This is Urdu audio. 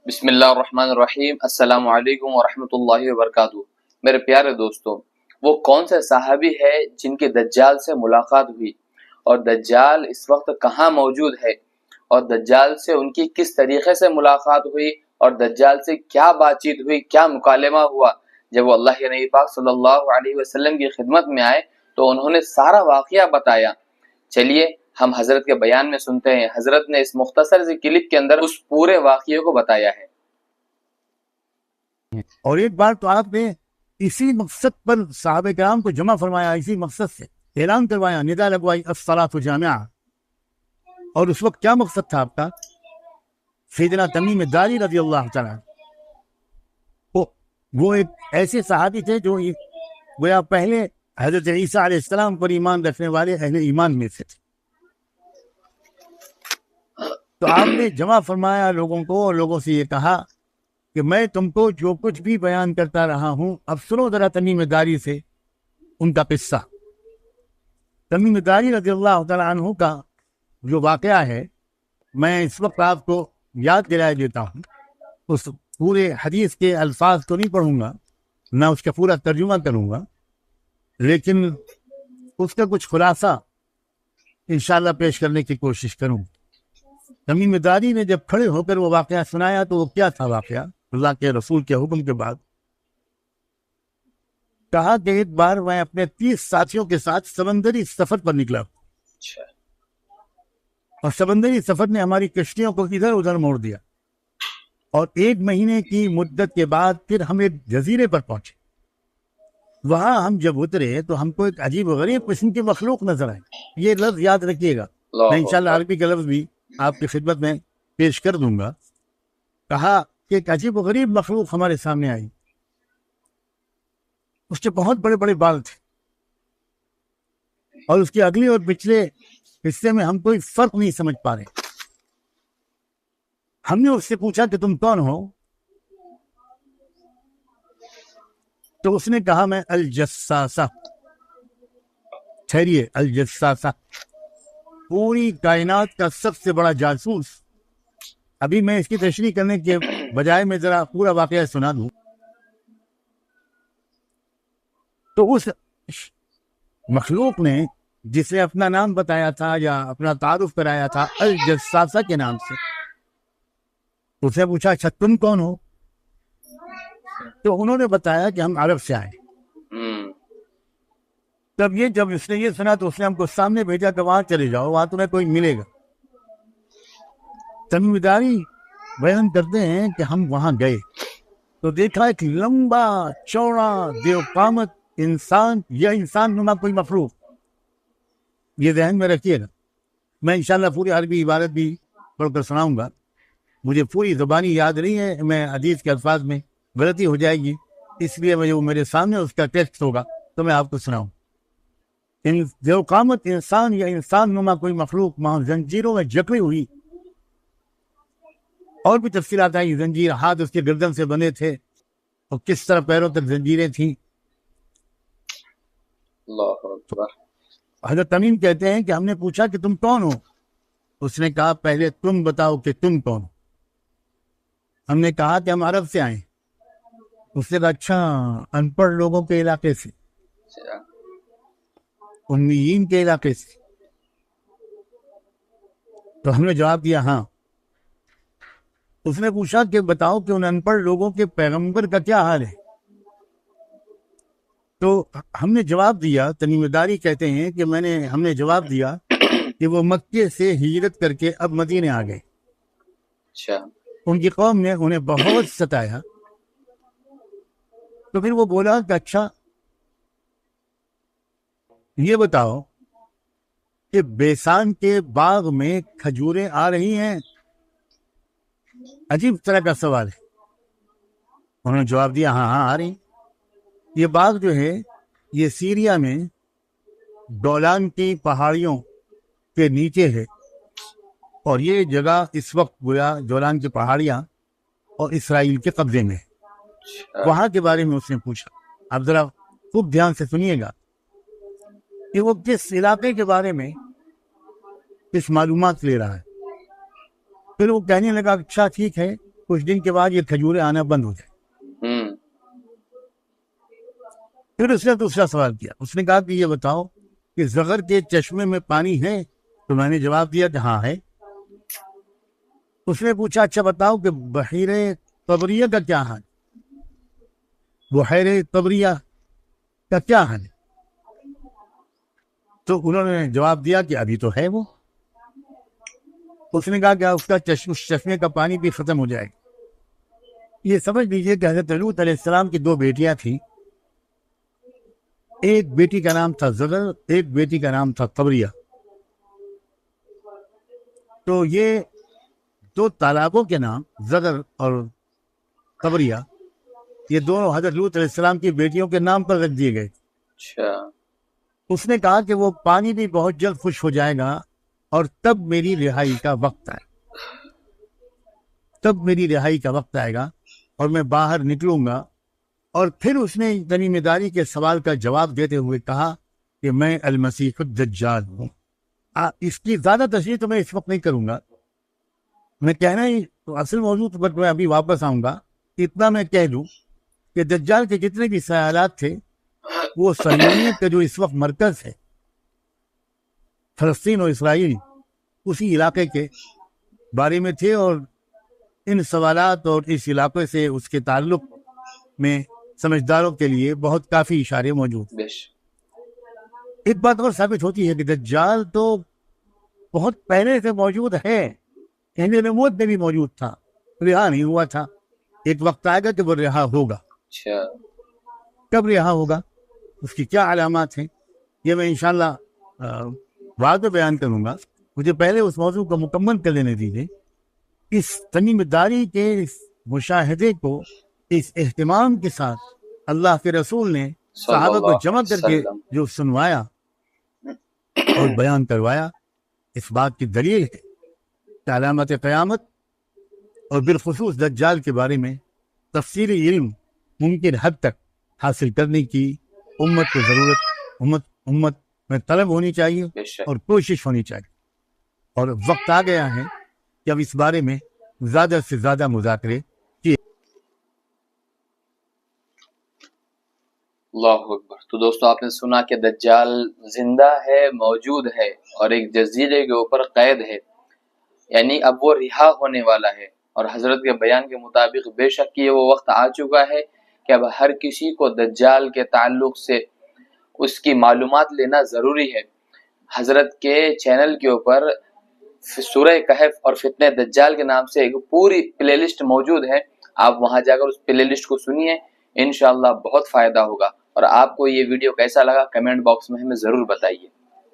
بسم اللہ الرحمن الرحیم۔ السلام علیکم ورحمۃ اللہ وبرکاتہ۔ میرے پیارے دوستوں، وہ کون سے صحابی ہے جن کی دجال سے ملاقات ہوئی، اور دجال اس وقت کہاں موجود ہے، اور دجال سے ان کی کس طریقے سے ملاقات ہوئی، اور دجال سے کیا بات چیت ہوئی، کیا مکالمہ ہوا؟ جب وہ اللہ کے نبی پاک صلی اللہ علیہ وسلم کی خدمت میں آئے تو انہوں نے سارا واقعہ بتایا۔ چلیے ہم حضرت کے بیان میں سنتے ہیں۔ حضرت نے اس مختصر سی کلپ کے اندر اس پورے واقعے کو بتایا ہے۔ اور ایک بار تو آپ نے اسی مقصد پر صحابہ کرام کو جمع فرمایا، اسی مقصد سے اعلان کروایا، ندا لگوائی الصلاۃ جامعہ۔ اور اس وقت کیا مقصد تھا آپ کا؟ سیدنا تمیم داری رضی اللہ تعالیٰ، وہ ایک ایسے صحابی تھے جو گویا پہلے حضرت عیسیٰ علیہ السلام پر ایمان رکھنے والے اہل ایمان میں سے تھے۔ تو آپ نے جمع فرمایا لوگوں کو، اور لوگوں سے یہ کہا کہ میں تم کو جو کچھ بھی بیان کرتا رہا ہوں، اب سنو ذرا تمیم داری سے ان کا قصہ۔ تمیم داری رضی اللہ تعالیٰ عنہ کا جو واقعہ ہے، میں اس وقت آپ کو یاد دلائے دیتا ہوں۔ اس پورے حدیث کے الفاظ تو نہیں پڑھوں گا، نہ اس کا پورا ترجمہ کروں گا، لیکن اس کا کچھ خلاصہ انشاءاللہ پیش کرنے کی کوشش کروں۔ تمیم داری نے جب کھڑے ہو کر وہ واقعہ سنایا تو وہ کیا تھا واقعہ؟ اللہ کے رسول کے حکم کے بعد کہا کہ ایک بار میں اپنے 30 ساتھیوں کے ساتھ سمندری سفر پر نکلا، اور سمندری سفر نے ہماری کشتیوں کو ادھر ادھر موڑ دیا، اور 1 مہینے کی مدت کے بعد پھر ہم ایک جزیرے پر پہنچے۔ وہاں ہم جب اترے تو ہم کو ایک عجیب و غریب قسم کی مخلوق نظر آئی۔ یہ لفظ یاد رکھیے گا، میں انشاءاللہ عربی کا لفظ بھی آپ کی خدمت میں پیش کر دوں گا۔ کہا کہ ایک عجیب و غریب مخلوق ہمارے سامنے آئی، اس کے بہت بڑے بڑے بال تھے، اور اس کے اگلے اور پچھلے حصے میں ہم کوئی فرق نہیں سمجھ پا رہے۔ ہم نے اس سے پوچھا کہ تم کون ہو؟ تو اس نے کہا میں الجساسہ۔ ٹھہریے، الجساسہ پوری کائنات کا سب سے بڑا جاسوس۔ ابھی میں اس کی تشریح کرنے کے بجائے میں ذرا پورا واقعہ سنا دوں۔ تو اس مخلوق نے جسے اپنا نام بتایا تھا یا اپنا تعارف کرایا تھا الجساسہ کے نام سے، اسے پوچھا اچھا تم کون ہو؟ تو انہوں نے بتایا کہ ہم عرب سے آئے۔ تب جب اس نے یہ سنا تو اس نے ہم کو سامنے بھیجا کہ وہاں چلے جاؤ، وہاں تمہیں کوئی ملے گا۔ تمیم داری بیان کرتے ہیں کہ ہم وہاں گئے تو دیکھا ایک لمبا چوڑا دیو قامت انسان یا انسان نما کوئی مخلوق۔ یہ ذہن میں رکھیے گا، میں انشاءاللہ پوری عربی عبارت بھی پڑھ کر سناؤں گا۔ مجھے پوری زبانی یاد نہیں ہے، میں حدیث کے الفاظ میں غلطی ہو جائے گی، اس لیے وہ میرے سامنے اس کا ٹیکسٹ ہوگا تو میں آپ کو سناؤں۔ دیو قامت انسان یا انسان نما کوئی مخلوق وہاں زنجیروں میں جکڑی ہوئی، اور بھی تفصیلات آئی۔ زنجیر، ہاتھ اس کے گردن سے بنے تھے، اور کس طرح پیروں تک زنجیریں تھیں۔ اللہ اکبر۔ حضرت تمیم کہتے ہیں کہ ہم نے پوچھا کہ تم کون ہو؟ اس نے کہا پہلے تم بتاؤ کہ تم کون ہو۔ ہم نے کہا کہ ہم عرب سے آئے۔ اس نے کہا اچھا، ان پڑھ لوگوں کے علاقے سے، امیین کے علاقے سے؟ تو ہم نے جواب دیا ہاں۔ اس نے پوچھا کہ بتاؤ کہ ان پڑھ لوگوں کے پیغمبر کا کیا حال ہے؟ تو ہم نے جواب دیا، تمیم داری کہتے ہیں کہ ہم نے جواب دیا کہ وہ مکے سے ہجرت کر کے اب مدینے آ گئے۔ ان کی قوم نے انہیں بہت ستایا۔ تو پھر وہ بولا کہ اچھا یہ بتاؤ کہ بیسان کے باغ میں کھجوریں آ رہی ہیں؟ عجیب طرح کا سوال ہے۔ انہوں نے جواب دیا ہاں آ رہی۔ یہ باغ جو ہے یہ سیریا میں گولان کی پہاڑیوں کے نیچے ہے، اور یہ جگہ اس وقت گویا گولان کی پہاڑیاں اور اسرائیل کے قبضے میں ہے۔ وہاں کے بارے میں اس نے پوچھا۔ اب ذرا خوب دھیان سے سنیے گا کہ وہ کس علاقے کے بارے میں کس معلومات لے رہا ہے۔ پھر وہ کہنے لگا اچھا ٹھیک ہے، کچھ دن کے بعد یہ کھجوریں آنا بند ہو جائیں. پھر اس نے دوسرا سوال کیا. اس نے کہا کہ یہ بتاؤ کہ زغر کے چشمے میں پانی ہے؟ تو میں نے جواب دیا کہ ہاں ہے. اس نے پوچھا اچھا بتاؤ کہ بحیرہ طبریہ کا کیا حال؟ بحیرہ طبریہ کا کیا حال ہے؟ تو انہوں نے جواب دیا کہ ابھی تو ہے وہ. اس نے کہا کہ اس کا چشمے کا پانی بھی ختم ہو جائے گا. یہ سمجھ لیجیے کہ حضرت لوط علیہ السلام کی 2 بیٹیاں تھیں. ایک بیٹی کا نام تھا زغر، ایک بیٹی کا نام تھا طبریہ. تو یہ 2 تالابوں کے نام زغر اور طبریہ یہ دونوں حضرت لوط علیہ السلام کی بیٹیوں کے نام پر رکھ دیے گئے. اچھا. اس نے کہا کہ وہ پانی بھی بہت جلد خشک ہو جائے گا اور تب میری رہائی کا وقت آئے گا اور میں باہر نکلوں گا. اور پھر اس نے تمیم داری کے سوال کا جواب دیتے ہوئے کہا کہ میں المسیح الدجال ہوں. اس کی زیادہ تشریح تو میں اس وقت نہیں کروں گا. میں کہنا ہی تو اصل موضوع پر میں ابھی واپس آؤں گا. اتنا میں کہہ دوں کہ دجال کے جتنے بھی خیالات تھے وہ صہیونیت کا جو اس وقت مرکز ہے فلسطین اور اسرائیل اسی علاقے کے بارے میں تھے، اور ان سوالات اور اس علاقے سے اس کے تعلق میں سمجھداروں کے لیے بہت کافی اشارے موجود. ایک بات اور ثابت ہوتی ہے کہ دجال تو بہت پہلے سے موجود ہے. اہل نبوت میں بھی موجود تھا، رہا نہیں ہوا تھا. ایک وقت آئے گا کہ وہ رہا ہوگا. کب رہا ہوگا، اس کی کیا علامات ہیں، یہ میں انشاءاللہ بعد میں بیان کروں گا. مجھے پہلے اس موضوع کو مکمل کر لینے دیجیے. اس تمیم داری کے اس مشاہدے کو اس اہتمام کے ساتھ اللہ کے رسول نے صحابہ کو جمع کر کے جو سنوایا اور بیان کروایا، اس بات کی دلیل ہے کہ علامت قیامت اور بالخصوص دجال کے بارے میں تفصیلی علم ممکن حد تک حاصل کرنے کی امت کو ضرورت امت میں طلب ہونی چاہیے اور کوشش ہونی چاہیے. اور وقت آ گیا ہے کہ اب اس بارے میں زیادہ سے زیادہ مذاکرے کیے. اللہ اکبر. تو دوستو آپ نے سنا کہ دجال زندہ ہے، موجود ہے اور ایک جزیرے کے اوپر قید ہے، یعنی اب وہ رہا ہونے والا ہے. اور حضرت کے بیان کے مطابق بے شک یہ وہ وقت آ چکا ہے کہ اب ہر کسی کو دجال کے تعلق سے اس کی معلومات لینا ضروری ہے. حضرت کے چینل کے اوپر سورہ کہف اور فتنہ دجال کے نام سے ایک پوری پلے لسٹ موجود ہے. آپ وہاں جا کر اس پلے لسٹ کو سنیے، انشاءاللہ بہت فائدہ ہوگا. اور آپ کو یہ ویڈیو کیسا لگا کمنٹ باکس میں ہمیں ضرور بتائیے.